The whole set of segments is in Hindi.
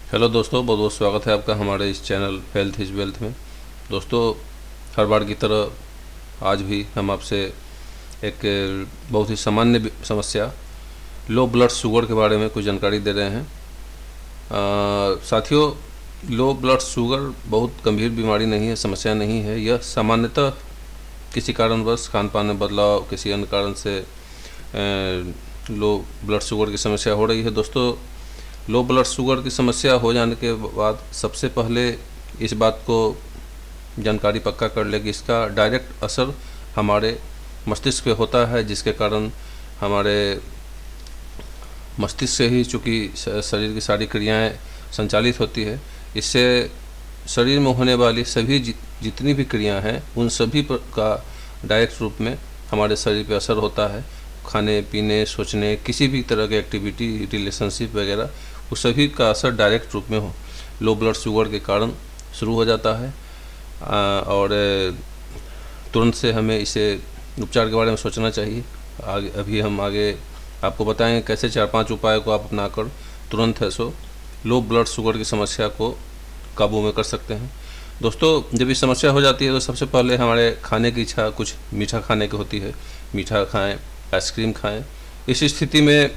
हेलो दोस्तों, बहुत बहुत स्वागत है आपका हमारे इस चैनल हेल्थ इज़ वेल्थ में। दोस्तों, हर बार की तरह आज भी हम आपसे एक बहुत ही सामान्य समस्या लो ब्लड शुगर के बारे में कुछ जानकारी दे रहे हैं। साथियों, लो ब्लड शुगर बहुत गंभीर बीमारी नहीं है, समस्या नहीं है। यह सामान्यतः किसी कारणवश खान पान में बदलाव, किसी अन्य कारण से लो ब्लड शुगर की समस्या हो रही है। दोस्तों, लो ब्लड शुगर की समस्या हो जाने के बाद सबसे पहले इस बात को जानकारी पक्का कर ले कि इसका डायरेक्ट असर हमारे मस्तिष्क पे होता है, जिसके कारण हमारे मस्तिष्क से ही चूँकि शरीर की सारी क्रियाएं संचालित होती है। इससे शरीर में होने वाली सभी जितनी भी क्रियाएं हैं उन सभी का डायरेक्ट रूप में हमारे शरीर पे असर होता है। खाने पीने, सोचने, किसी भी तरह की एक्टिविटी, रिलेशनशिप वगैरह, उस सभी का असर डायरेक्ट रूप में लो ब्लड शुगर के कारण शुरू हो जाता है। और तुरंत से हमें इसे उपचार के बारे में सोचना चाहिए। अभी हम आगे आपको बताएंगे कैसे 4-5 उपायों को आप अपनाकर तुरंत है सो लो ब्लड शुगर की समस्या को काबू में कर सकते हैं। दोस्तों, जब ये समस्या हो जाती है तो सबसे पहले हमारे खाने की इच्छा कुछ मीठा खाने की होती है। मीठा खाएं, आइसक्रीम खाएं। इस स्थिति में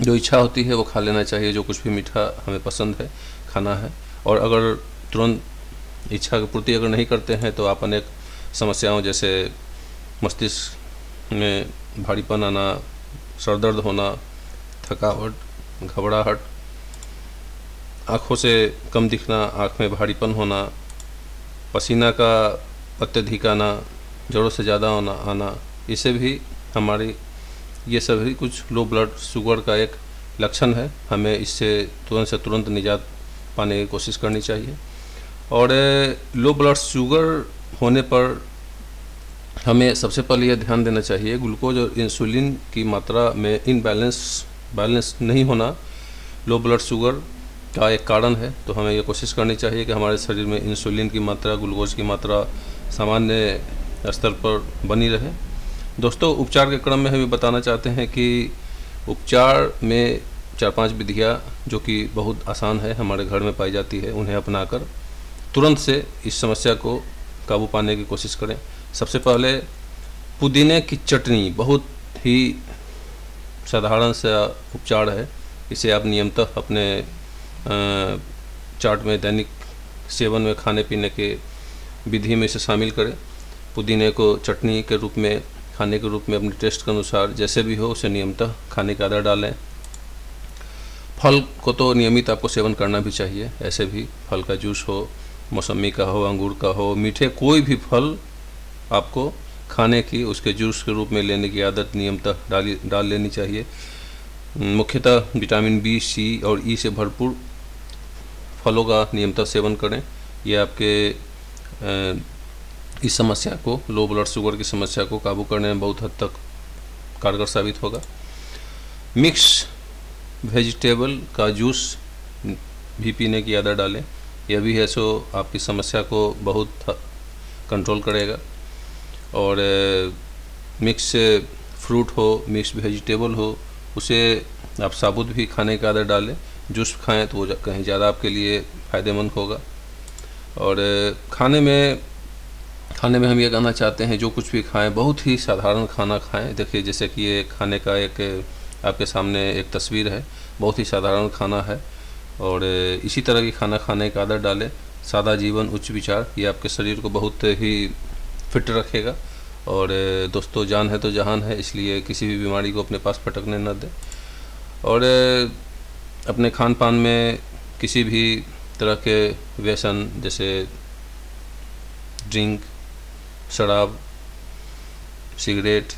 जो इच्छा होती है वो खा लेना चाहिए, जो कुछ भी मीठा हमें पसंद है खाना है। और अगर तुरंत इच्छा की पूर्ति अगर नहीं करते हैं तो आप अनेक समस्याओं जैसे मस्तिष्क में भारीपन आना, सर दर्द होना, थकावट, घबराहट, आँखों से कम दिखना, आँख में भारीपन होना, पसीना का अत्यधिक आना, ज़रूरत से ज़्यादा आना, इसे भी हमारी ये सभी कुछ लो ब्लड शुगर का एक लक्षण है। हमें इससे तुरंत निजात पाने की कोशिश करनी चाहिए। और लो ब्लड शुगर होने पर हमें सबसे पहले यह ध्यान देना चाहिए, ग्लूकोज और इंसुलिन की मात्रा में बैलेंस नहीं होना लो ब्लड शुगर का एक कारण है। तो हमें यह कोशिश करनी चाहिए कि हमारे शरीर में इंसुलिन की मात्रा, ग्लूकोज की मात्रा सामान्य स्तर पर बनी रहे। दोस्तों, उपचार के क्रम में हम ये बताना चाहते हैं कि उपचार में 4-5 विधियाँ जो कि बहुत आसान है, हमारे घर में पाई जाती है, उन्हें अपनाकर तुरंत से इस समस्या को काबू पाने की कोशिश करें। सबसे पहले पुदीने की चटनी बहुत ही साधारण सा उपचार है। इसे आप नियमितः अपने चार्ट में, दैनिक सेवन में, खाने पीने के विधि में इसे शामिल करें। पुदीने को चटनी के रूप में, खाने के रूप में अपने टेस्ट के अनुसार जैसे भी हो उसे नियमितः खाने का आदत डालें। फल को तो नियमित आपको सेवन करना भी चाहिए। ऐसे भी फल का जूस हो, मौसमी का हो, अंगूर का हो, मीठे कोई भी फल आपको खाने की, उसके जूस के रूप में लेने की आदत नियमितः डाल लेनी चाहिए। मुख्यतः विटामिन बी, सी और ई से भरपूर फलों का नियमितः सेवन करें। यह आपके इस समस्या को, लो ब्लड शुगर की समस्या को काबू करने में बहुत हद तक कारगर साबित होगा। मिक्स वेजिटेबल का जूस भी पीने की आदत डालें। यह भी है सो आपकी समस्या को बहुत कंट्रोल करेगा। और मिक्स फ्रूट हो, मिक्स वेजिटेबल हो, उसे आप साबुत भी खाने की आदत डालें। जूस खाएं तो वो कहीं ज़्यादा आपके लिए फ़ायदेमंद होगा। और खाने में हम ये कहना चाहते हैं, जो कुछ भी खाएं बहुत ही साधारण खाना खाएं। देखिए, जैसे कि ये खाने का एक आपके सामने एक तस्वीर है, बहुत ही साधारण खाना है। और इसी तरह की खाना खाने की आदत डालें। सादा जीवन, उच्च विचार, ये आपके शरीर को बहुत ही फिट रखेगा। और दोस्तों, जान है तो जहान है, इसलिए किसी भी बीमारी को अपने पास फटकने न दें। और अपने खान पान में किसी भी तरह के व्यसन जैसे ड्रिंक, शराब, सिगरेट,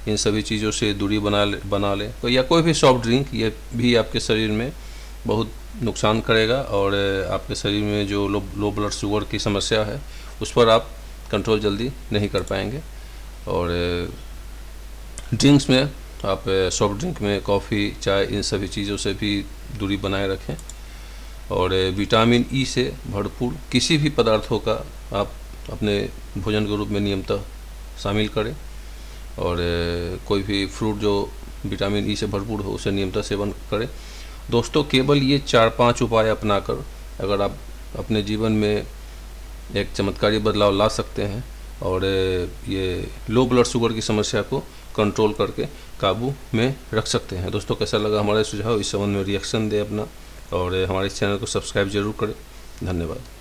इन सभी चीज़ों से दूरी बना लें। या कोई भी सॉफ्ट ड्रिंक, ये भी आपके शरीर में बहुत नुकसान करेगा। और आपके शरीर में जो लो ब्लड शुगर की समस्या है उस पर आप कंट्रोल जल्दी नहीं कर पाएंगे। और ड्रिंक्स में आप सॉफ्ट ड्रिंक में कॉफ़ी, चाय, इन सभी चीज़ों से भी दूरी बनाए रखें। और विटामिन ई से भरपूर किसी भी पदार्थों का आप अपने भोजन के रूप में नियमितः शामिल करें। और कोई भी फ्रूट जो विटामिन ई से भरपूर हो उसे नियमितः सेवन करें। दोस्तों केवल ये 4-5 उपाय अपनाकर अगर आप अपने जीवन में एक चमत्कारी बदलाव ला सकते हैं और ये लो ब्लड शुगर की समस्या को कंट्रोल करके काबू में रख सकते हैं। दोस्तों कैसा लगा हमारे सुझाव, इस संबंध में रिएक्शन दें अपना, और हमारे चैनल को सब्सक्राइब जरूर करें। धन्यवाद।